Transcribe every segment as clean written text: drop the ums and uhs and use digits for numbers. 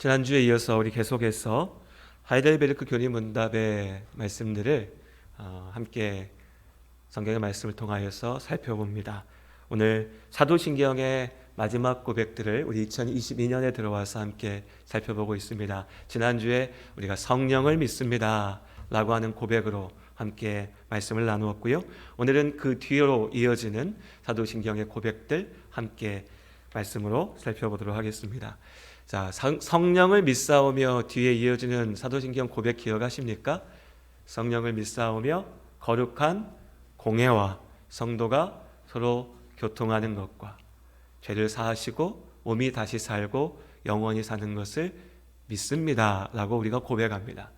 지난주에 이어서 우리 계속해서 하이델베르크 교리문답의 말씀들을 함께 성경의 말씀을 통하여서 살펴봅니다. 오늘 사도신경의 마지막 고백들을 우리 2022년에 들어와서 함께 살펴보고 있습니다. 지난주에 우리가 성령을 믿습니다 라고 하는 고백으로 함께 말씀을 나누었고요. 오늘은 그 뒤로 이어지는 사도신경의 고백들 함께 말씀으로 살펴보도록 하겠습니다. 자, 성령을 믿사오며 뒤에 이어지는 사도신경 고백 기억하십니까? 성령을 믿사오며 거룩한 공회와 성도가 서로 교통하는 것과 죄를 사하시고 몸이 다시 살고 영원히 사는 것을 믿습니다 라고 우리가 고백합니다.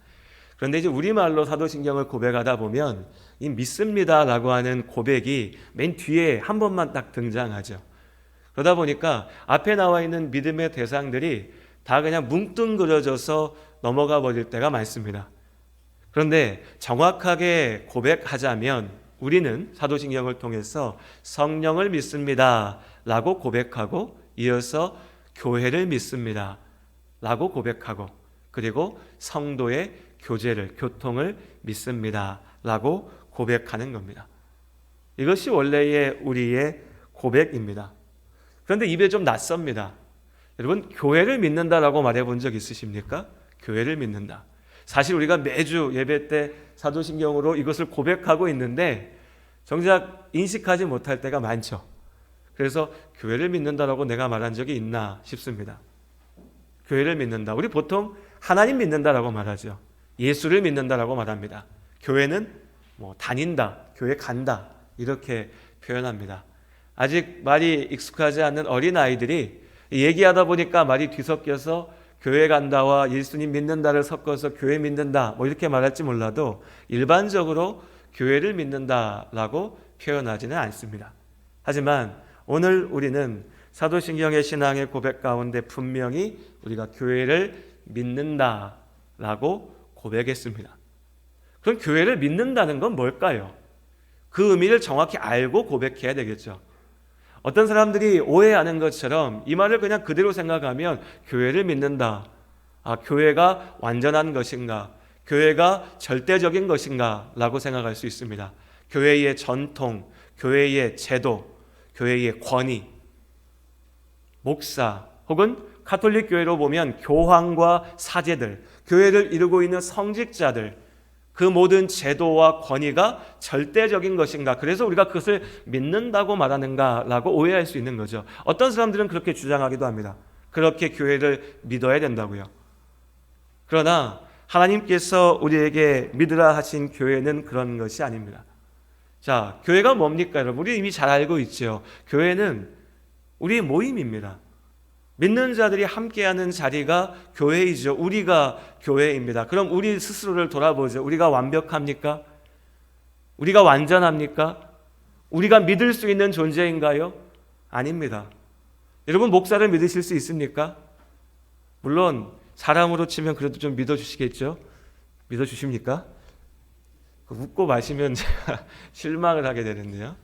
그런데 이제 우리말로 사도신경을 고백하다 보면 이 믿습니다 라고 하는 고백이 맨 뒤에 한 번만 딱 등장하죠. 그러다 보니까 앞에 나와 있는 믿음의 대상들이 다 그냥 뭉뚱그려져서 넘어가 버릴 때가 많습니다. 그런데 정확하게 고백하자면 우리는 사도신경을 통해서 성령을 믿습니다 라고 고백하고 이어서 교회를 믿습니다 라고 고백하고 그리고 성도의 교제를, 교통을 믿습니다 라고 고백하는 겁니다. 이것이 원래의 우리의 고백입니다. 그런데 입에 좀 낯섭니다. 여러분, 교회를 믿는다라고 말해본 적 있으십니까? 교회를 믿는다. 사실 우리가 매주 예배 때 사도신경으로 이것을 고백하고 있는데 정작 인식하지 못할 때가 많죠. 그래서 교회를 믿는다라고 내가 말한 적이 있나 싶습니다. 교회를 믿는다. 우리 보통 하나님 믿는다라고 말하죠. 예수를 믿는다라고 말합니다. 교회는 다닌다, 교회 간다 이렇게 표현합니다. 아직 말이 익숙하지 않는 어린아이들이 얘기하다 보니까 말이 뒤섞여서 교회 간다와 예수님 믿는다를 섞어서 교회 믿는다 이렇게 말할지 몰라도 일반적으로 교회를 믿는다라고 표현하지는 않습니다. 하지만 오늘 우리는 사도신경의 신앙의 고백 가운데 분명히 우리가 교회를 믿는다라고 고백했습니다. 그럼 교회를 믿는다는 건 뭘까요? 그 의미를 정확히 알고 고백해야 되겠죠. 어떤 사람들이 오해하는 것처럼 이 말을 그냥 그대로 생각하면 교회를 믿는다. 교회가 완전한 것인가? 교회가 절대적인 것인가? 라고 생각할 수 있습니다. 교회의 전통, 교회의 제도, 교회의 권위, 목사 혹은 가톨릭 교회로 보면 교황과 사제들, 교회를 이루고 있는 성직자들 그 모든 제도와 권위가 절대적인 것인가? 그래서 우리가 그것을 믿는다고 말하는가? 라고 오해할 수 있는 거죠. 어떤 사람들은 그렇게 주장하기도 합니다. 그렇게 교회를 믿어야 된다고요. 그러나 하나님께서 우리에게 믿으라 하신 교회는 그런 것이 아닙니다. 자, 교회가 뭡니까? 여러분, 우리 이미 잘 알고 있죠. 교회는 우리의 모임입니다. 믿는 자들이 함께하는 자리가 교회이죠. 우리가 교회입니다. 그럼 우리 스스로를 돌아보죠. 우리가 완벽합니까? 우리가 완전합니까? 우리가 믿을 수 있는 존재인가요? 아닙니다. 여러분, 목사를 믿으실 수 있습니까? 물론 사람으로 치면 그래도 좀 믿어주시겠죠? 믿어주십니까? 웃고 마시면 제가 실망을 하게 되는데요.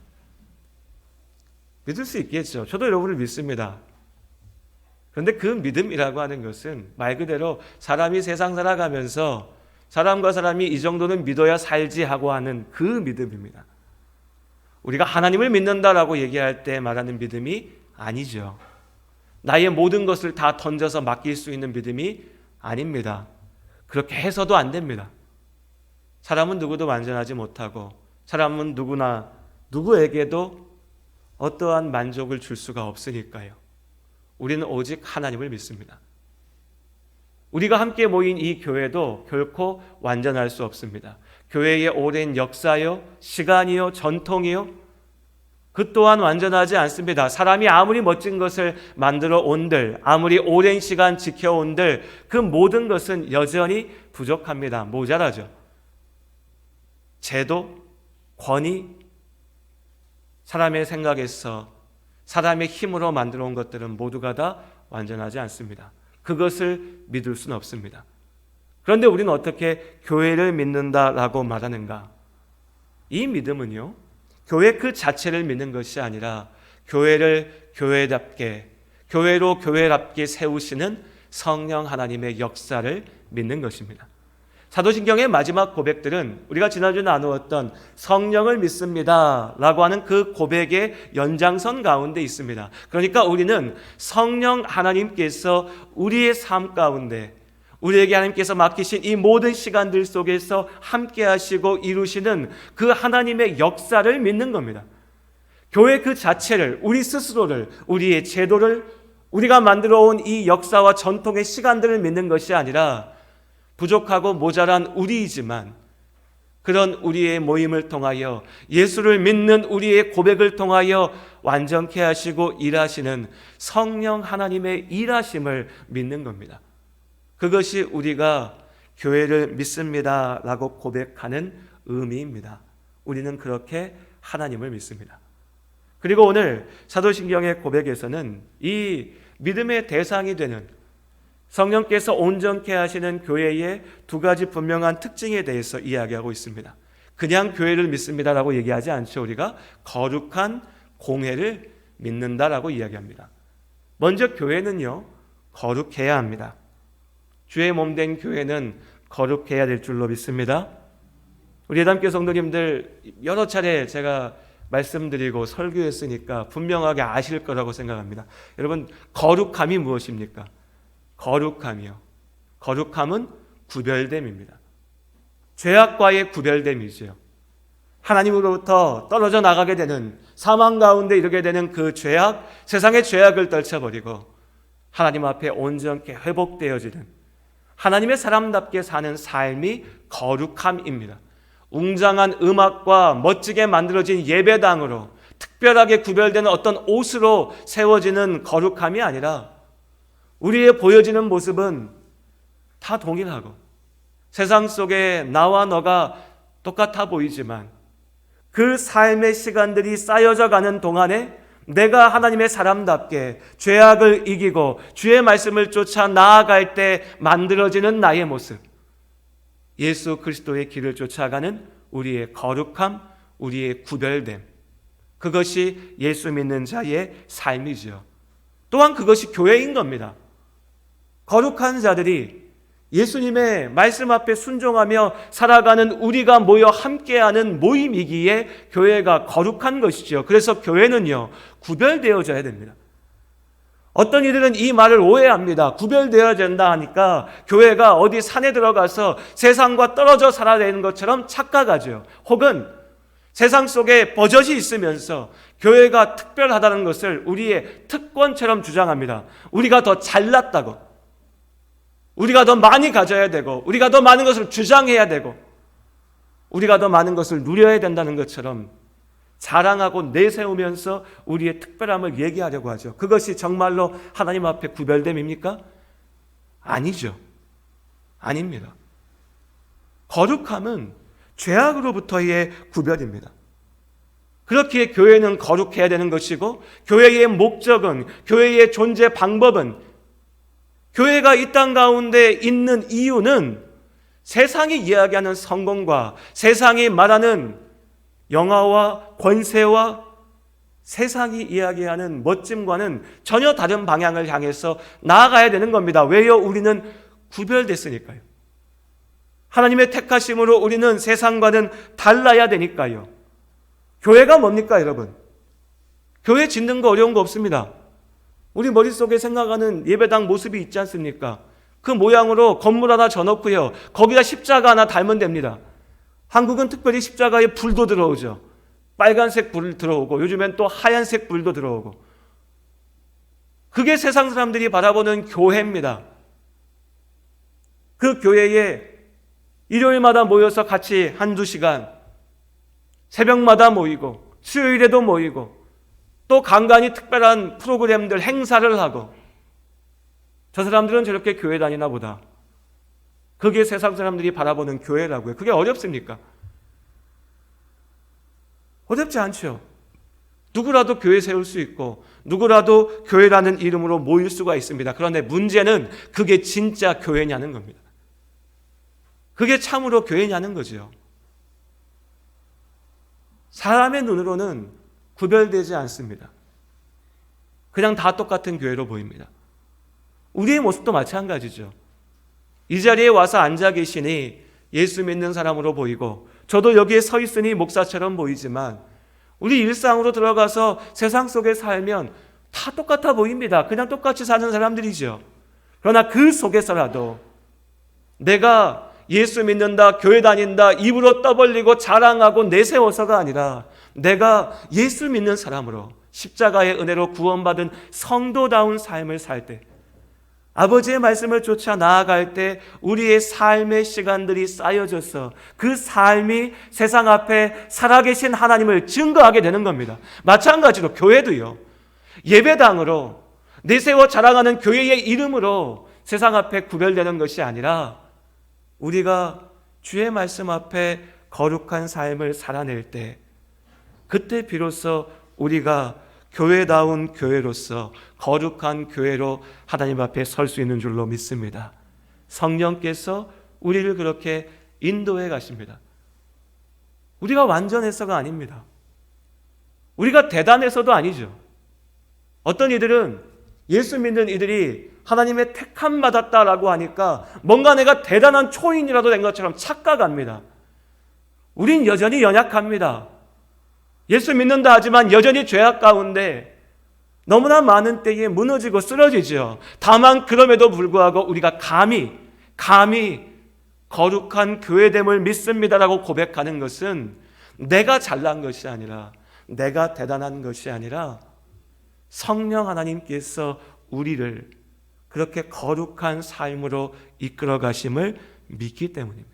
믿을 수 있겠죠. 저도 여러분을 믿습니다. 그런데 그 믿음이라고 하는 것은 말 그대로 사람이 세상 살아가면서 사람과 사람이 이 정도는 믿어야 살지 하고 하는 그 믿음입니다. 우리가 하나님을 믿는다라고 얘기할 때 말하는 믿음이 아니죠. 나의 모든 것을 다 던져서 맡길 수 있는 믿음이 아닙니다. 그렇게 해서도 안 됩니다. 사람은 누구도 완전하지 못하고 사람은 누구에게도 어떠한 만족을 줄 수가 없으니까요. 우리는 오직 하나님을 믿습니다. 우리가 함께 모인 이 교회도 결코 완전할 수 없습니다. 교회의 오랜 역사요, 시간이요, 전통이요, 그 또한 완전하지 않습니다. 사람이 아무리 멋진 것을 만들어 온들, 아무리 오랜 시간 지켜온들 그 모든 것은 여전히 부족합니다. 모자라죠. 제도, 권위, 사람의 생각에서 사람의 힘으로 만들어 온 것들은 모두가 다 완전하지 않습니다. 그것을 믿을 수는 없습니다. 그런데 우리는 어떻게 교회를 믿는다라고 말하는가? 이 믿음은요, 교회 그 자체를 믿는 것이 아니라 교회를 교회답게, 교회로 교회답게 세우시는 성령 하나님의 역사를 믿는 것입니다. 사도신경의 마지막 고백들은 우리가 지난주에 나누었던 성령을 믿습니다 라고 하는 그 고백의 연장선 가운데 있습니다. 그러니까 우리는 성령 하나님께서 우리의 삶 가운데 우리에게 하나님께서 맡기신 이 모든 시간들 속에서 함께 하시고 이루시는 그 하나님의 역사를 믿는 겁니다. 교회 그 자체를, 우리 스스로를, 우리의 제도를, 우리가 만들어 온 이 역사와 전통의 시간들을 믿는 것이 아니라 부족하고 모자란 우리이지만 그런 우리의 모임을 통하여 예수를 믿는 우리의 고백을 통하여 완전케 하시고 일하시는 성령 하나님의 일하심을 믿는 겁니다. 그것이 우리가 교회를 믿습니다 라고 고백하는 의미입니다. 우리는 그렇게 하나님을 믿습니다. 그리고 오늘 사도신경의 고백에서는 이 믿음의 대상이 되는 성령께서 온전케 하시는 교회의 두 가지 분명한 특징에 대해서 이야기하고 있습니다. 그냥 교회를 믿습니다라고 얘기하지 않죠. 우리가 거룩한 공회를 믿는다라고 이야기합니다. 먼저 교회는요, 거룩해야 합니다. 주의 몸된 교회는 거룩해야 될 줄로 믿습니다. 우리 예담교 성도님들 여러 차례 제가 말씀드리고 설교했으니까 분명하게 아실 거라고 생각합니다. 여러분, 거룩함이 무엇입니까? 거룩함이요. 거룩함은 구별됨입니다. 죄악과의 구별됨이죠. 하나님으로부터 떨어져 나가게 되는 사망 가운데 이르게 되는 그 죄악, 세상의 죄악을 떨쳐버리고 하나님 앞에 온전케 회복되어지는 하나님의 사람답게 사는 삶이 거룩함입니다. 웅장한 음악과 멋지게 만들어진 예배당으로 특별하게 구별되는 어떤 옷으로 세워지는 거룩함이 아니라 우리의 보여지는 모습은 다 동일하고 세상 속에 나와 너가 똑같아 보이지만 그 삶의 시간들이 쌓여져 가는 동안에 내가 하나님의 사람답게 죄악을 이기고 주의 말씀을 쫓아 나아갈 때 만들어지는 나의 모습, 예수 그리스도의 길을 쫓아가는 우리의 거룩함, 우리의 구별됨, 그것이 예수 믿는 자의 삶이지요. 또한 그것이 교회인 겁니다. 거룩한 자들이 예수님의 말씀 앞에 순종하며 살아가는 우리가 모여 함께하는 모임이기에 교회가 거룩한 것이죠. 그래서 교회는요, 구별되어져야 됩니다. 어떤 이들은 이 말을 오해합니다. 구별되어야 된다 하니까 교회가 어디 산에 들어가서 세상과 떨어져 살아야 되는 것처럼 착각하죠. 혹은 세상 속에 버젓이 있으면서 교회가 특별하다는 것을 우리의 특권처럼 주장합니다. 우리가 더 잘났다고, 우리가 더 많이 가져야 되고, 우리가 더 많은 것을 주장해야 되고, 우리가 더 많은 것을 누려야 된다는 것처럼 자랑하고 내세우면서 우리의 특별함을 얘기하려고 하죠. 그것이 정말로 하나님 앞에 구별됨입니까? 아니죠. 아닙니다. 거룩함은 죄악으로부터의 구별입니다. 그렇기에 교회는 거룩해야 되는 것이고, 교회의 목적은, 교회의 존재 방법은, 교회가 이 땅 가운데 있는 이유는 세상이 이야기하는 성공과 세상이 말하는 영화와 권세와 세상이 이야기하는 멋짐과는 전혀 다른 방향을 향해서 나아가야 되는 겁니다. 왜요? 우리는 구별됐으니까요. 하나님의 택하심으로 우리는 세상과는 달라야 되니까요. 교회가 뭡니까, 여러분? 교회 짓는 거 어려운 거 없습니다. 우리 머릿속에 생각하는 예배당 모습이 있지 않습니까? 그 모양으로 건물 하나 져놓고요, 거기다 십자가 하나 달면 됩니다. 한국은 특별히 십자가에 불도 들어오죠. 빨간색 불 들어오고 요즘엔 또 하얀색 불도 들어오고. 그게 세상 사람들이 바라보는 교회입니다. 그 교회에 일요일마다 모여서 같이 한두 시간, 새벽마다 모이고 수요일에도 모이고 또 간간히 특별한 프로그램들, 행사를 하고, 저 사람들은 저렇게 교회 다니나 보다. 그게 세상 사람들이 바라보는 교회라고요. 그게 어렵습니까? 어렵지 않죠. 누구라도 교회 세울 수 있고 누구라도 교회라는 이름으로 모일 수가 있습니다. 그런데 문제는 그게 진짜 교회냐는 겁니다. 그게 참으로 교회냐는 거죠. 사람의 눈으로는 구별되지 않습니다. 그냥 다 똑같은 교회로 보입니다. 우리의 모습도 마찬가지죠. 이 자리에 와서 앉아 계시니 예수 믿는 사람으로 보이고, 저도 여기에 서 있으니 목사처럼 보이지만, 우리 일상으로 들어가서 세상 속에 살면 다 똑같아 보입니다. 그냥 똑같이 사는 사람들이죠. 그러나 그 속에서라도 내가 예수 믿는다, 교회 다닌다, 입으로 떠벌리고 자랑하고 내세워서가 아니라 내가 예수 믿는 사람으로 십자가의 은혜로 구원받은 성도다운 삶을 살 때, 아버지의 말씀을 쫓아 나아갈 때 우리의 삶의 시간들이 쌓여져서 그 삶이 세상 앞에 살아계신 하나님을 증거하게 되는 겁니다. 마찬가지로 교회도요, 예배당으로 내세워 자랑하는 교회의 이름으로 세상 앞에 구별되는 것이 아니라 우리가 주의 말씀 앞에 거룩한 삶을 살아낼 때, 그때 비로소 우리가 교회다운 교회로서 거룩한 교회로 하나님 앞에 설 수 있는 줄로 믿습니다. 성령께서 우리를 그렇게 인도해 가십니다. 우리가 완전해서가 아닙니다. 우리가 대단해서도 아니죠. 어떤 이들은 예수 믿는 이들이 하나님의 택함 받았다라고 하니까 뭔가 내가 대단한 초인이라도 된 것처럼 착각합니다. 우린 여전히 연약합니다. 예수 믿는다 하지만 여전히 죄악 가운데 너무나 많은 때에 무너지고 쓰러지죠. 다만 그럼에도 불구하고 우리가 감히 거룩한 교회됨을 믿습니다라고 고백하는 것은 내가 잘난 것이 아니라, 내가 대단한 것이 아니라 성령 하나님께서 우리를 그렇게 거룩한 삶으로 이끌어 가심을 믿기 때문입니다.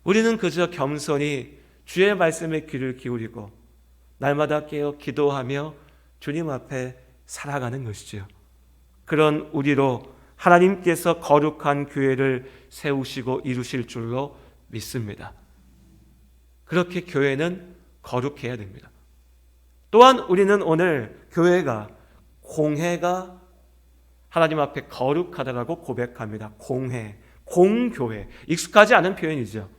우리는 그저 겸손히 주의 말씀에 귀를 기울이고 날마다 깨어 기도하며 주님 앞에 살아가는 것이죠. 그런 우리로 하나님께서 거룩한 교회를 세우시고 이루실 줄로 믿습니다. 그렇게 교회는 거룩해야 됩니다. 또한 우리는 오늘 교회가, 공회가 하나님 앞에 거룩하다라고 고백합니다. 공회, 공교회. 익숙하지 않은 표현이죠.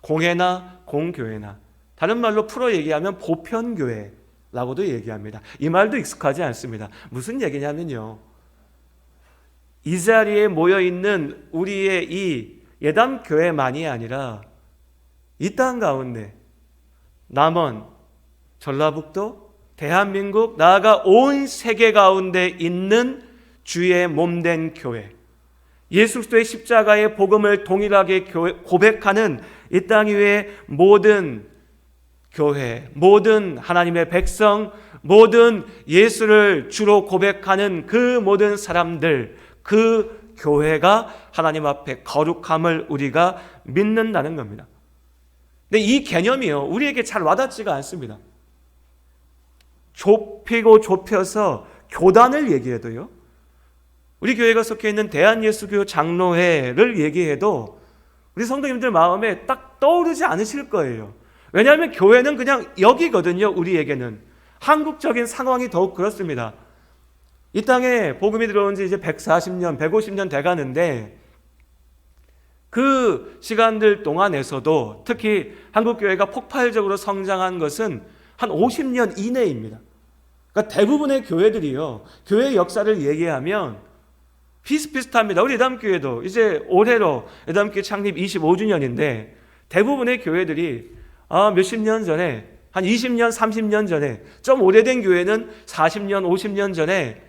공회나 공교회나, 다른 말로 풀어 얘기하면 보편교회라고도 얘기합니다. 이 말도 익숙하지 않습니다. 무슨 얘기냐면요, 이 자리에 모여있는 우리의 이 예담교회만이 아니라 이 땅 가운데 남원, 전라북도, 대한민국, 나아가 온 세계 가운데 있는 주의 몸된 교회, 예수 그리스도의 십자가의 복음을 동일하게 고백하는 이 땅 위의 모든 교회, 모든 하나님의 백성, 모든 예수를 주로 고백하는 그 모든 사람들, 그 교회가 하나님 앞에 거룩함을 우리가 믿는다는 겁니다. 근데 이 개념이요, 우리에게 잘 와닿지가 않습니다. 좁혀서 교단을 얘기해도요, 우리 교회가 속해 있는 대한예수교 장로회를 얘기해도 우리 성도님들 마음에 딱 떠오르지 않으실 거예요. 왜냐하면 교회는 그냥 여기거든요. 우리에게는 한국적인 상황이 더욱 그렇습니다. 이 땅에 복음이 들어온 지 이제 140년, 150년 돼가는데, 그 시간들 동안에서도 특히 한국교회가 폭발적으로 성장한 것은 한 50년 이내입니다. 그러니까 대부분의 교회들이요, 교회의 역사를 얘기하면 비슷비슷합니다. 우리 예담교회도 이제 올해로 예담교회 창립 25주년인데 대부분의 교회들이 몇십 년 전에, 한 20년, 30년 전에, 좀 오래된 교회는 40년, 50년 전에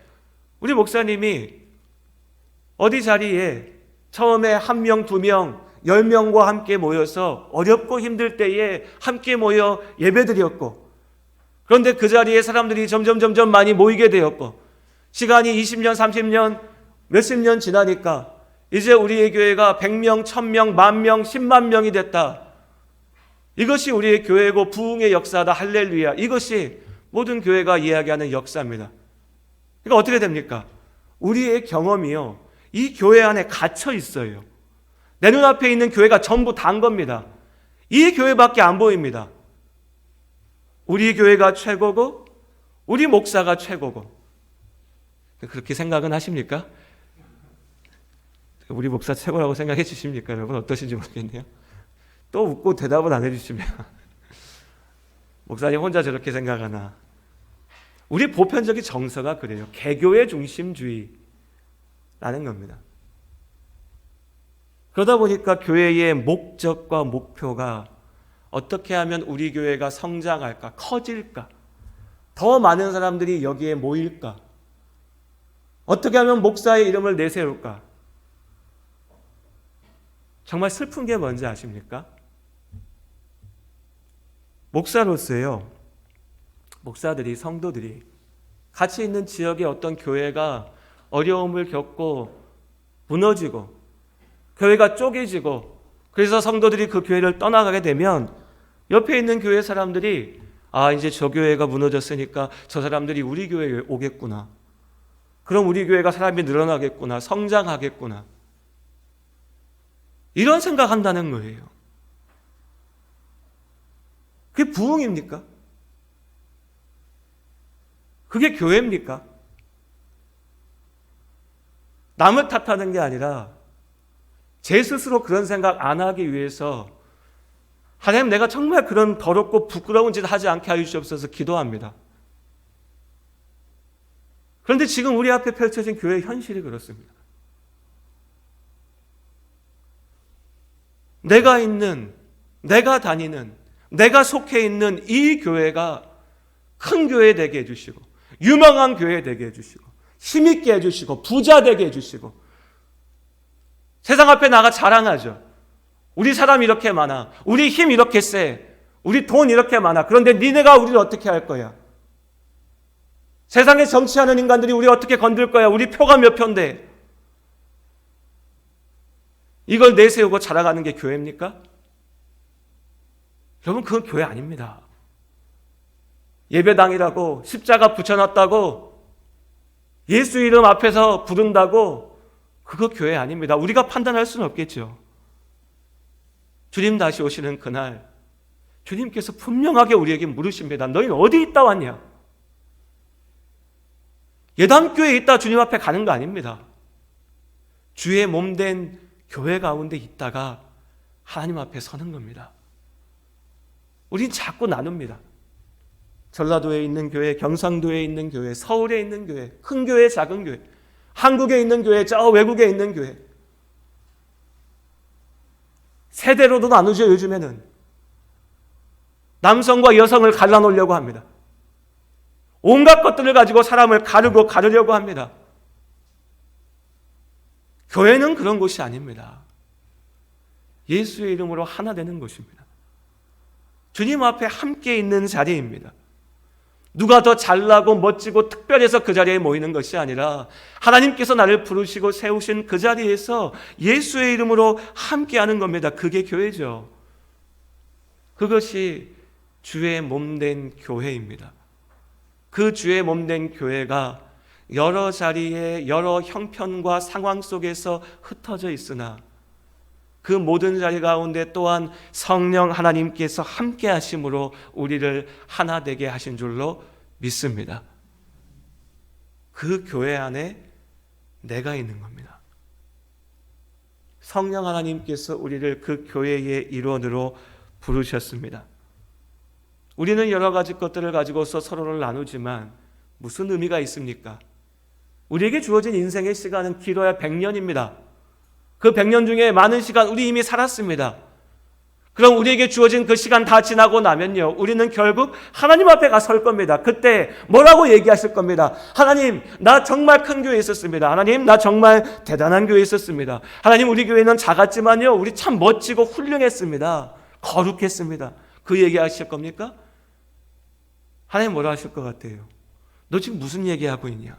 우리 목사님이 어디 자리에 처음에 1명, 2명, 10명과 함께 모여서 어렵고 힘들 때에 함께 모여 예배드렸고, 그런데 그 자리에 사람들이 점점 많이 모이게 되었고, 시간이 20년, 30년, 몇십 년 지나니까 이제 우리의 교회가 100명, 1000명, 10,000명, 10만 명이 됐다. 이것이 우리의 교회고 부흥의 역사다. 할렐루야. 이것이 모든 교회가 이야기하는 역사입니다. 그러니까 어떻게 됩니까? 우리의 경험이요, 이 교회 안에 갇혀 있어요. 내 눈앞에 있는 교회가 전부 다인 겁니다. 이 교회밖에 안 보입니다. 우리 교회가 최고고 우리 목사가 최고고. 그렇게 생각은 하십니까? 우리 목사 최고라고 생각해 주십니까? 여러분 어떠신지 모르겠네요. 또 웃고 대답을 안 해주시면 목사님 혼자 저렇게 생각하나. 우리 보편적인 정서가 그래요. 개교의 중심주의, 겁니다. 그러다 보니까 교회의 목적과 목표가 어떻게 하면 우리 교회가 성장할까, 커질까, 더 많은 사람들이 여기에 모일까, 어떻게 하면 목사의 이름을 내세울까. 정말 슬픈 게 뭔지 아십니까? 목사로서요, 목사들이, 성도들이 같이 있는 지역의 어떤 교회가 어려움을 겪고 무너지고 교회가 쪼개지고 그래서 성도들이 그 교회를 떠나가게 되면 옆에 있는 교회 사람들이 이제 저 교회가 무너졌으니까 저 사람들이 우리 교회에 오겠구나. 그럼 우리 교회가 사람이 늘어나겠구나. 성장하겠구나. 이런 생각한다는 거예요. 그게 부흥입니까? 그게 교회입니까? 남을 탓하는 게 아니라 제 스스로 그런 생각 안 하기 위해서 하나님, 내가 정말 그런 더럽고 부끄러운 짓 하지 않게 하여 주시옵소서 기도합니다. 그런데 지금 우리 앞에 펼쳐진 교회의 현실이 그렇습니다. 내가 있는, 내가 다니는, 내가 속해 있는 이 교회가 큰 교회 되게 해주시고 유명한 교회 되게 해주시고 힘있게 해주시고 부자 되게 해주시고 세상 앞에 나가 자랑하죠. 우리 사람 이렇게 많아, 우리 힘 이렇게 세, 우리 돈 이렇게 많아. 그런데 니네가 우리를 어떻게 할 거야? 세상에 정치하는 인간들이 우리 어떻게 건들 거야? 우리 표가 몇 표인데. 이걸 내세우고 자랑하는 게 교회입니까? 여러분, 그건 교회 아닙니다. 예배당이라고 십자가 붙여놨다고 예수 이름 앞에서 부른다고 그거 교회 아닙니다. 우리가 판단할 수는 없겠죠. 주님 다시 오시는 그날 주님께서 분명하게 우리에게 물으십니다. 너희는 어디 있다 왔냐? 예담교회에 있다 주님 앞에 가는 거 아닙니다. 주의 몸된 교회 가운데 있다가 하나님 앞에 서는 겁니다. 우린 자꾸 나눕니다. 전라도에 있는 교회, 경상도에 있는 교회, 서울에 있는 교회, 큰 교회, 작은 교회, 한국에 있는 교회, 저 외국에 있는 교회. 세대로도 나누죠. 요즘에는 남성과 여성을 갈라놓으려고 합니다. 온갖 것들을 가지고 사람을 가르려고 합니다. 교회는 그런 곳이 아닙니다. 예수의 이름으로 하나 되는 곳입니다. 주님 앞에 함께 있는 자리입니다. 누가 더 잘나고 멋지고 특별해서 그 자리에 모이는 것이 아니라 하나님께서 나를 부르시고 세우신 그 자리에서 예수의 이름으로 함께하는 겁니다. 그게 교회죠. 그것이 주의 몸된 교회입니다. 그 주의 몸된 교회가 여러 자리에 여러 형편과 상황 속에서 흩어져 있으나 그 모든 자리 가운데 또한 성령 하나님께서 함께 하심으로 우리를 하나 되게 하신 줄로 믿습니다. 그 교회 안에 내가 있는 겁니다. 성령 하나님께서 우리를 그 교회의 일원으로 부르셨습니다. 우리는 여러 가지 것들을 가지고서 서로를 나누지만 무슨 의미가 있습니까? 우리에게 주어진 인생의 시간은 길어야 100년입니다. 그 100년 중에 많은 시간 우리 이미 살았습니다. 그럼 우리에게 주어진 그 시간 다 지나고 나면요, 우리는 결국 하나님 앞에 가 설 겁니다. 그때 뭐라고 얘기하실 겁니다. 하나님, 나 정말 큰 교회에 있었습니다. 하나님, 나 정말 대단한 교회에 있었습니다. 하나님, 우리 교회는 작았지만요, 우리 참 멋지고 훌륭했습니다. 거룩했습니다. 그 얘기하실 겁니까? 하나님 뭐라 하실 것 같아요? 너 지금 무슨 얘기하고 있냐?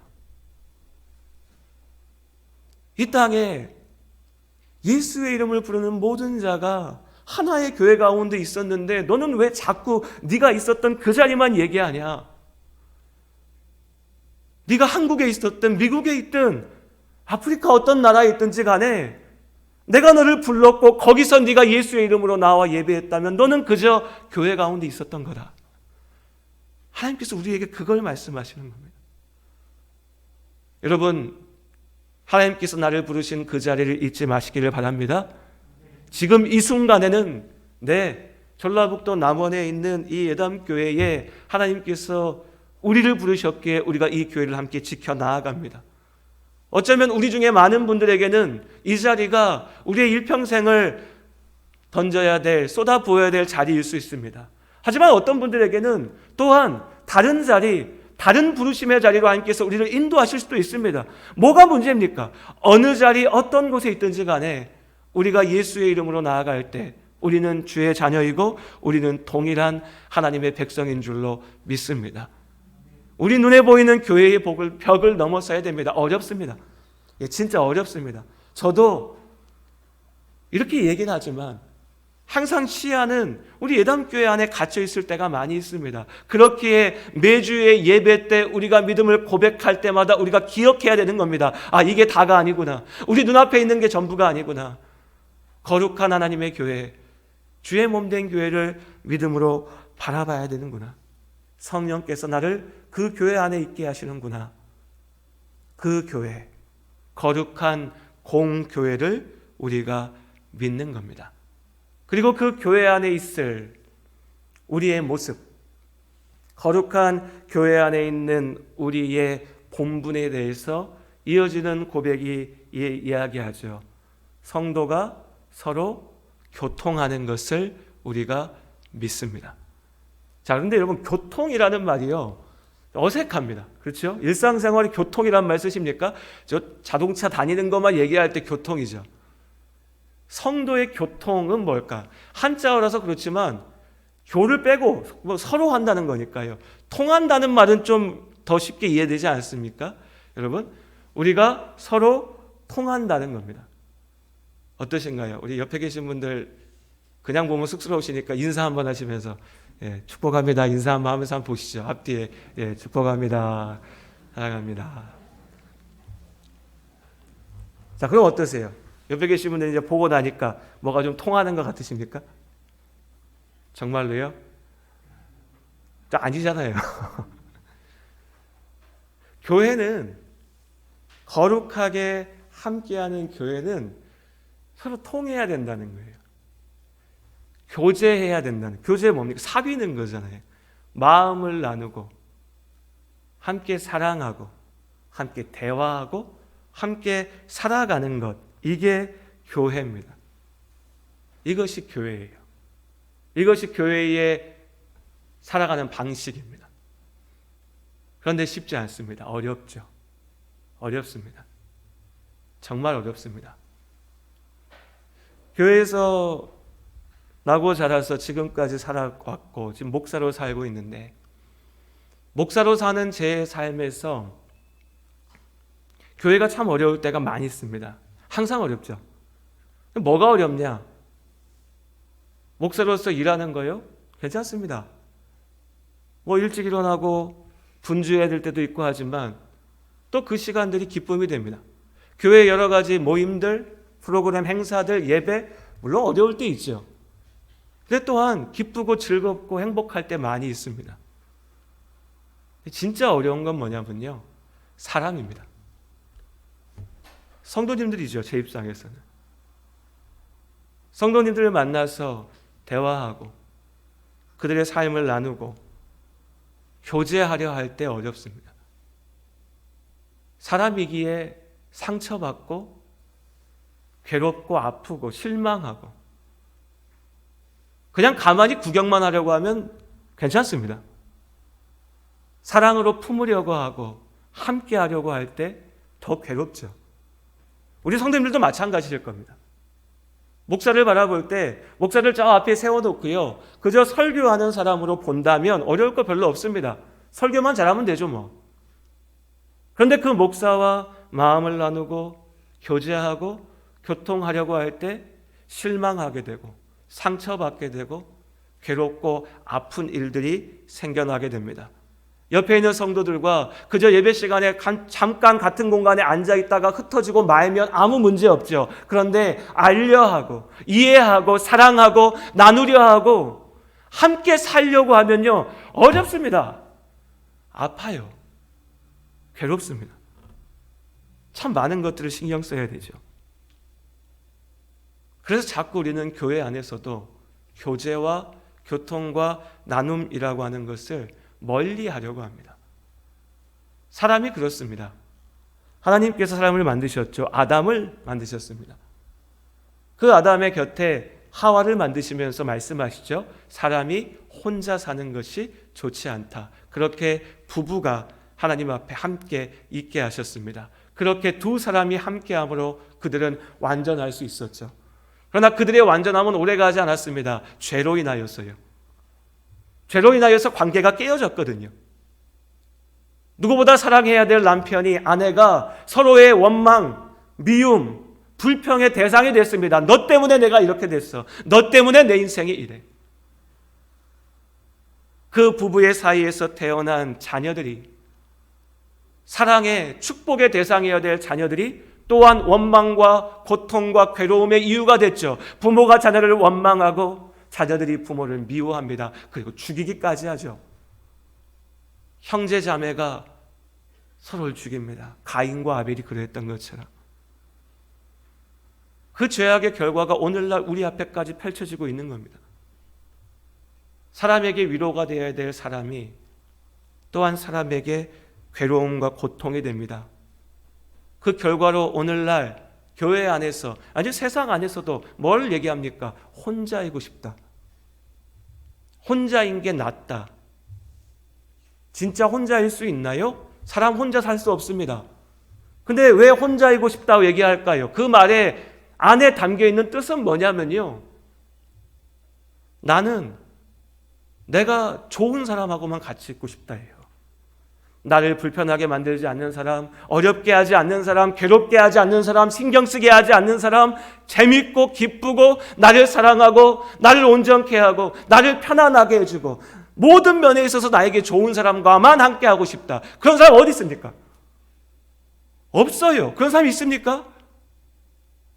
이 땅에 예수의 이름을 부르는 모든 자가 하나의 교회 가운데 있었는데 너는 왜 자꾸 네가 있었던 그 자리만 얘기하냐? 네가 한국에 있었든 미국에 있든 아프리카 어떤 나라에 있든지 간에 내가 너를 불렀고 거기서 네가 예수의 이름으로 나와 예배했다면 너는 그저 교회 가운데 있었던 거다. 하나님께서 우리에게 그걸 말씀하시는 겁니다. 여러분, 하나님께서 나를 부르신 그 자리를 잊지 마시기를 바랍니다. 지금 이 순간에는 전라북도 남원에 있는 이 예담교회에 하나님께서 우리를 부르셨기에 우리가 이 교회를 함께 지켜 나아갑니다. 어쩌면 우리 중에 많은 분들에게는 이 자리가 우리의 일평생을 던져야 될, 쏟아부어야 될 자리일 수 있습니다. 하지만 어떤 분들에게는 또한 다른 자리, 다른 부르심의 자리로 하나님께서 우리를 인도하실 수도 있습니다. 뭐가 문제입니까? 어느 자리, 어떤 곳에 있든지 간에 우리가 예수의 이름으로 나아갈 때 우리는 주의 자녀이고 우리는 동일한 하나님의 백성인 줄로 믿습니다. 우리 눈에 보이는 교회의 벽을 넘어서야 됩니다. 어렵습니다. 예, 진짜 어렵습니다. 저도 이렇게 얘기는 하지만 항상 시야는 우리 예담교회 안에 갇혀 있을 때가 많이 있습니다. 그렇기에 매주의 예배 때 우리가 믿음을 고백할 때마다 우리가 기억해야 되는 겁니다. 아, 이게 다가 아니구나. 우리 눈앞에 있는 게 전부가 아니구나. 거룩한 하나님의 교회, 주의 몸된 교회를 믿음으로 바라봐야 되는구나. 성령께서 나를 그 교회 안에 있게 하시는구나. 그 교회, 거룩한 공교회를 우리가 믿는 겁니다. 그리고 그 교회 안에 있을 우리의 모습, 거룩한 교회 안에 있는 우리의 본분에 대해서 이어지는 고백이 이야기하죠. 성도가 서로 교통하는 것을 우리가 믿습니다. 자, 그런데 여러분, 교통이라는 말이요, 어색합니다. 그렇죠? 일상생활에 교통이란 말 쓰십니까? 저 자동차 다니는 것만 얘기할 때 교통이죠. 성도의 교통은 뭘까? 한자어라서 그렇지만 교를 빼고 뭐 서로 한다는 거니까요. 통한다는 말은 좀 더 쉽게 이해되지 않습니까? 여러분, 우리가 서로 통한다는 겁니다. 어떠신가요? 우리 옆에 계신 분들 그냥 보면 쑥스러우시니까 인사 한번 하시면서, 예, 축복합니다. 인사 한번 하면서 한번 보시죠. 앞뒤에, 예, 축복합니다. 사랑합니다. 자, 그럼 어떠세요? 옆에 계신 분들 이제 보고 나니까 뭐가 좀 통하는 것 같으십니까? 정말로요? 아니잖아요. 교회는, 거룩하게 함께하는 교회는 서로 통해야 된다는 거예요. 교제해야 된다는, 교제 뭡니까? 사귀는 거잖아요. 마음을 나누고 함께 사랑하고 함께 대화하고 함께 살아가는 것, 이게 교회입니다. 이것이 교회예요. 이것이 교회의 살아가는 방식입니다. 그런데 쉽지 않습니다. 어렵죠. 어렵습니다. 정말 어렵습니다. 교회에서 나고 자라서 지금까지 살아왔고 지금 목사로 살고 있는데, 목사로 사는 제 삶에서 교회가 참 어려울 때가 많이 있습니다. 항상 어렵죠. 뭐가 어렵냐? 목사로서 일하는 거요? 괜찮습니다. 뭐 일찍 일어나고 분주해야 될 때도 있고 하지만 또 그 시간들이 기쁨이 됩니다. 교회 여러 가지 모임들, 프로그램, 행사들, 예배, 물론 어려울 때 있죠. 근데 또한 기쁘고 즐겁고 행복할 때 많이 있습니다. 진짜 어려운 건 뭐냐면요, 사람입니다. 성도님들이죠. 제 입장에서는 성도님들을 만나서 대화하고 그들의 삶을 나누고 교제하려 할 때 어렵습니다. 사람이기에 상처받고 괴롭고 아프고 실망하고 그냥 가만히 구경만 하려고 하면 괜찮습니다. 사랑으로 품으려고 하고 함께 하려고 할 때 더 괴롭죠. 우리 성도님들도 마찬가지일 겁니다. 목사를 바라볼 때 목사를 저 앞에 세워놓고요, 그저 설교하는 사람으로 본다면 어려울 거 별로 없습니다. 설교만 잘하면 되죠 뭐. 그런데 그 목사와 마음을 나누고 교제하고 교통하려고 할 때 실망하게 되고 상처받게 되고 괴롭고 아픈 일들이 생겨나게 됩니다. 옆에 있는 성도들과 그저 예배 시간에 잠깐 같은 공간에 앉아있다가 흩어지고 말면 아무 문제 없죠. 그런데 알려하고 이해하고 사랑하고 나누려 하고 함께 살려고 하면요, 어렵습니다. 아파요. 괴롭습니다. 참 많은 것들을 신경 써야 되죠. 그래서 자꾸 우리는 교회 안에서도 교제와 교통과 나눔이라고 하는 것을 멀리 하려고 합니다. 사람이 그렇습니다. 하나님께서 사람을 만드셨죠. 아담을 만드셨습니다. 그 아담의 곁에 하와를 만드시면서 말씀하시죠. 사람이 혼자 사는 것이 좋지 않다. 그렇게 부부가 하나님 앞에 함께 있게 하셨습니다. 그렇게 두 사람이 함께함으로 그들은 완전할 수 있었죠. 그러나 그들의 완전함은 오래가지 않았습니다. 죄로 인하여서요. 죄로 인하여서 관계가 깨어졌거든요. 누구보다 사랑해야 될 남편이 아내가 서로의 원망, 미움, 불평의 대상이 됐습니다. 너 때문에 내가 이렇게 됐어. 너 때문에 내 인생이 이래. 그 부부의 사이에서 태어난 자녀들이, 사랑의 축복의 대상이어야 될 자녀들이 또한 원망과 고통과 괴로움의 이유가 됐죠. 부모가 자녀를 원망하고 자녀들이 부모를 미워합니다. 그리고 죽이기까지 하죠. 형제 자매가 서로를 죽입니다. 가인과 아벨이 그랬던 것처럼. 그 죄악의 결과가 오늘날 우리 앞에까지 펼쳐지고 있는 겁니다. 사람에게 위로가 되어야 될 사람이 또한 사람에게 괴로움과 고통이 됩니다. 그 결과로 오늘날 교회 안에서, 아니 세상 안에서도 뭘 얘기합니까? 혼자이고 싶다. 혼자인 게 낫다. 진짜 혼자일 수 있나요? 사람 혼자 살 수 없습니다. 근데 왜 혼자이고 싶다고 얘기할까요? 그 말에 안에 담겨있는 뜻은 뭐냐면요, 나는 내가 좋은 사람하고만 같이 있고 싶다예요. 나를 불편하게 만들지 않는 사람, 어렵게 하지 않는 사람, 괴롭게 하지 않는 사람, 신경 쓰게 하지 않는 사람, 재밌고 기쁘고 나를 사랑하고 나를 온전케 하고 나를 편안하게 해주고 모든 면에 있어서 나에게 좋은 사람과만 함께하고 싶다. 그런 사람 어디 있습니까? 없어요. 그런 사람이 있습니까?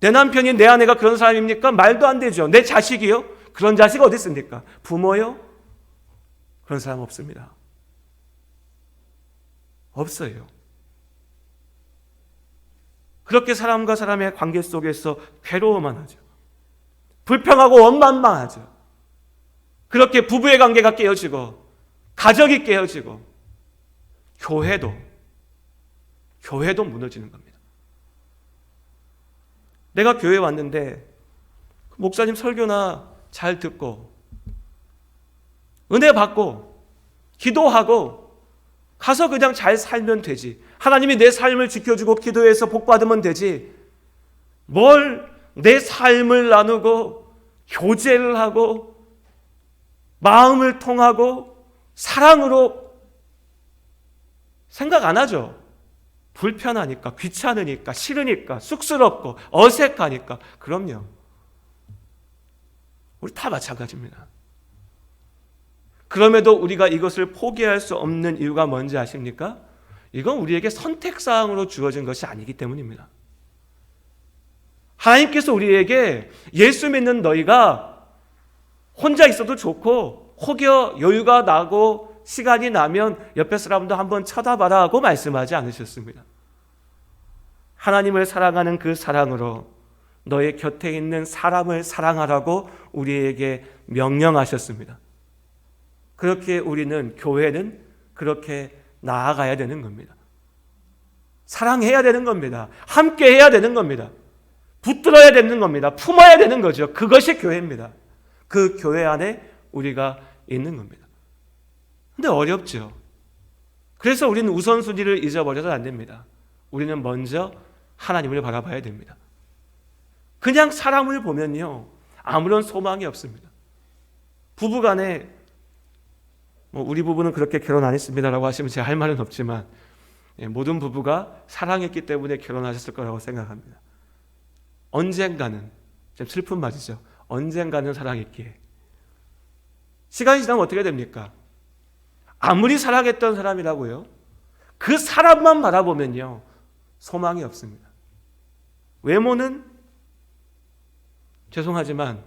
내 남편이, 내 아내가 그런 사람입니까? 말도 안 되죠. 내 자식이요? 그런 자식 어디 있습니까? 부모요? 그런 사람 없습니다. 없어요. 그렇게 사람과 사람의 관계 속에서 괴로워만 하죠. 불평하고 원망만 하죠. 그렇게 부부의 관계가 깨어지고 가정이 깨어지고 교회도 무너지는 겁니다. 내가 교회에 왔는데 목사님 설교나 잘 듣고 은혜 받고 기도하고 가서 그냥 잘 살면 되지. 하나님이 내 삶을 지켜주고 기도해서 복 받으면 되지. 뭘 내 삶을 나누고 교제를 하고 마음을 통하고 사랑으로 생각 안 하죠. 불편하니까, 귀찮으니까, 싫으니까, 쑥스럽고 어색하니까. 그럼요. 우리 다 마찬가지입니다. 그럼에도 우리가 이것을 포기할 수 없는 이유가 뭔지 아십니까? 이건 우리에게 선택사항으로 주어진 것이 아니기 때문입니다. 하나님께서 우리에게 예수 믿는 너희가 혼자 있어도 좋고 혹여 여유가 나고 시간이 나면 옆에 사람도 한번 쳐다봐라 하고 말씀하지 않으셨습니다. 하나님을 사랑하는 그 사랑으로 너의 곁에 있는 사람을 사랑하라고 우리에게 명령하셨습니다. 그렇게 우리는, 교회는 그렇게 나아가야 되는 겁니다. 사랑해야 되는 겁니다. 함께 해야 되는 겁니다. 붙들어야 되는 겁니다. 품어야 되는 거죠. 그것이 교회입니다. 그 교회 안에 우리가 있는 겁니다. 근데 어렵죠. 그래서 우리는 우선순위를 잊어버려서는 안 됩니다. 우리는 먼저 하나님을 바라봐야 됩니다. 그냥 사람을 보면요, 아무런 소망이 없습니다. 부부간에 우리 부부는 그렇게 결혼 안 했습니다라고 하시면 제가 할 말은 없지만 모든 부부가 사랑했기 때문에 결혼하셨을 거라고 생각합니다. 언젠가는, 좀 슬픈 말이죠, 언젠가는 사랑했기에. 시간이 지나면 어떻게 됩니까? 아무리 사랑했던 사람이라고요, 그 사람만 바라보면요 소망이 없습니다. 외모는 죄송하지만,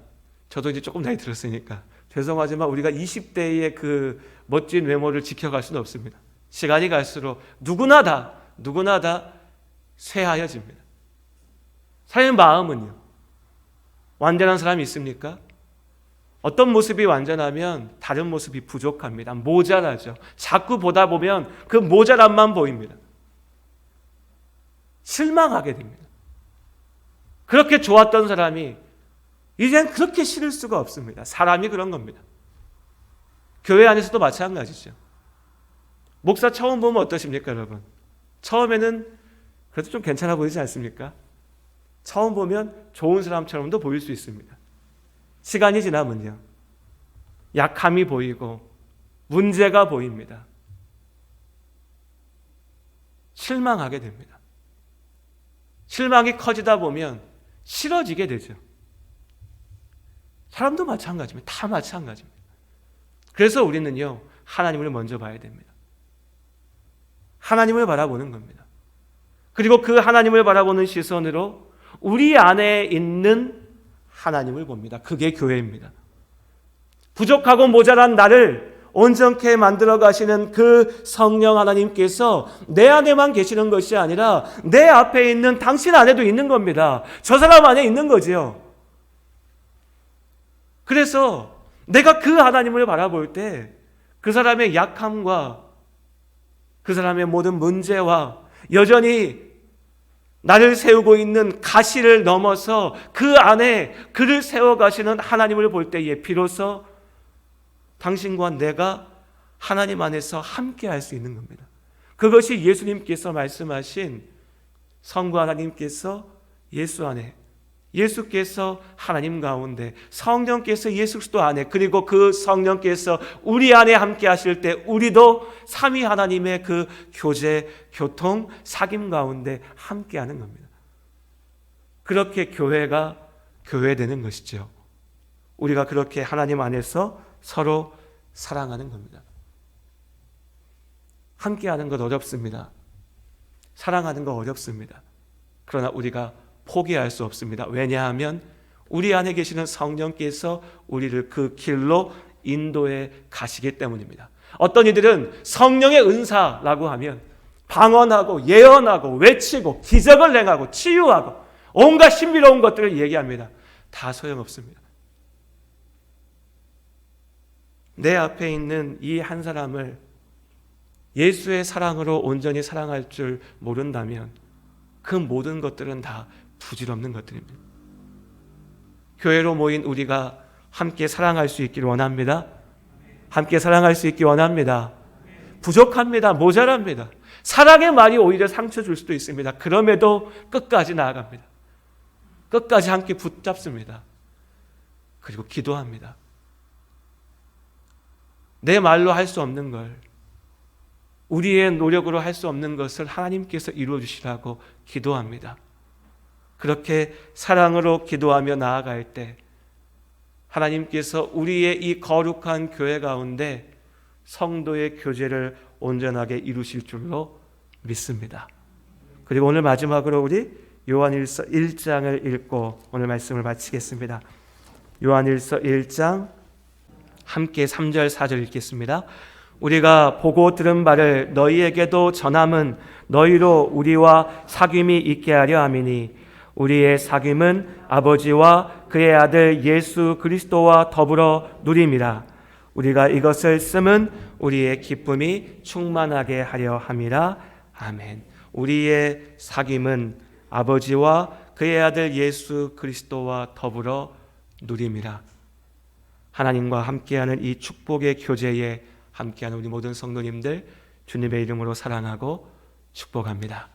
저도 이제 조금 나이 들었으니까 죄송하지만 우리가 20대의 그 멋진 외모를 지켜갈 수는 없습니다. 시간이 갈수록 누구나 다 쇠하여집니다. 사람의 마음은요, 완전한 사람이 있습니까? 어떤 모습이 완전하면 다른 모습이 부족합니다. 모자라죠. 자꾸 보다 보면 그 모자람만 보입니다. 실망하게 됩니다. 그렇게 좋았던 사람이 이젠 그렇게 싫을 수가 없습니다. 사람이 그런 겁니다. 교회 안에서도 마찬가지죠. 목사 처음 보면 어떠십니까, 여러분? 처음에는 그래도 좀 괜찮아 보이지 않습니까? 처음 보면 좋은 사람처럼도 보일 수 있습니다. 시간이 지나면요, 약함이 보이고 문제가 보입니다. 실망하게 됩니다. 실망이 커지다 보면 싫어지게 되죠. 사람도 마찬가지입니다. 다 마찬가지입니다. 그래서 우리는요, 하나님을 먼저 봐야 됩니다. 하나님을 바라보는 겁니다. 그리고 그 하나님을 바라보는 시선으로 우리 안에 있는 하나님을 봅니다. 그게 교회입니다. 부족하고 모자란 나를 온전케 만들어 가시는 그 성령 하나님께서 내 안에만 계시는 것이 아니라 내 앞에 있는 당신 안에도 있는 겁니다. 저 사람 안에 있는 거지요. 그래서 내가 그 하나님을 바라볼 때 그 사람의 약함과 그 사람의 모든 문제와 여전히 나를 세우고 있는 가시를 넘어서 그 안에 그를 세워가시는 하나님을 볼 때에 비로소 당신과 내가 하나님 안에서 함께 할 수 있는 겁니다. 그것이 예수님께서 말씀하신 성부 하나님께서 예수 안에, 예수께서 하나님 가운데, 성령께서 예수 그리스도 안에, 그리고 그 성령께서 우리 안에 함께 하실 때 우리도 삼위 하나님의 그 교제, 교통, 사귐 가운데 함께 하는 겁니다. 그렇게 교회가 교회되는 것이죠. 우리가 그렇게 하나님 안에서 서로 사랑하는 겁니다. 함께 하는 것 어렵습니다. 사랑하는 거 어렵습니다. 그러나 우리가 포기할 수 없습니다. 왜냐하면 우리 안에 계시는 성령께서 우리를 그 길로 인도해 가시기 때문입니다. 어떤 이들은 성령의 은사라고 하면 방언하고 예언하고 외치고 기적을 행하고 치유하고 온갖 신비로운 것들을 얘기합니다. 다 소용없습니다. 내 앞에 있는 이 한 사람을 예수의 사랑으로 온전히 사랑할 줄 모른다면 그 모든 것들은 다 부질없는 것들입니다. 교회로 모인 우리가 함께 사랑할 수 있기를 원합니다. 함께 사랑할 수 있기 원합니다. 부족합니다. 모자랍니다. 사랑의 말이 오히려 상처 줄 수도 있습니다. 그럼에도 끝까지 나아갑니다. 끝까지 함께 붙잡습니다. 그리고 기도합니다. 내 말로 할 수 없는 걸, 우리의 노력으로 할 수 없는 것을 하나님께서 이루어 주시라고 기도합니다. 그렇게 사랑으로 기도하며 나아갈 때 하나님께서 우리의 이 거룩한 교회 가운데 성도의 교제를 온전하게 이루실 줄로 믿습니다. 그리고 오늘 마지막으로 우리 요한일서 1장을 읽고 오늘 말씀을 마치겠습니다. 요한일서 1장 함께 3절 4절 읽겠습니다. 우리가 보고 들은 바를 너희에게도 전함은 너희로 우리와 사귐이 있게 하려 함이니 우리의 사귐은 아버지와 그의 아들 예수 그리스도와 더불어 누림이라. 우리가 이것을 쓰면 우리의 기쁨이 충만하게 하려 함이라. 아멘. 우리의 사귐은 아버지와 그의 아들 예수 그리스도와 더불어 누림이라. 하나님과 함께하는 이 축복의 교제에 함께하는 우리 모든 성도님들 주님의 이름으로 사랑하고 축복합니다.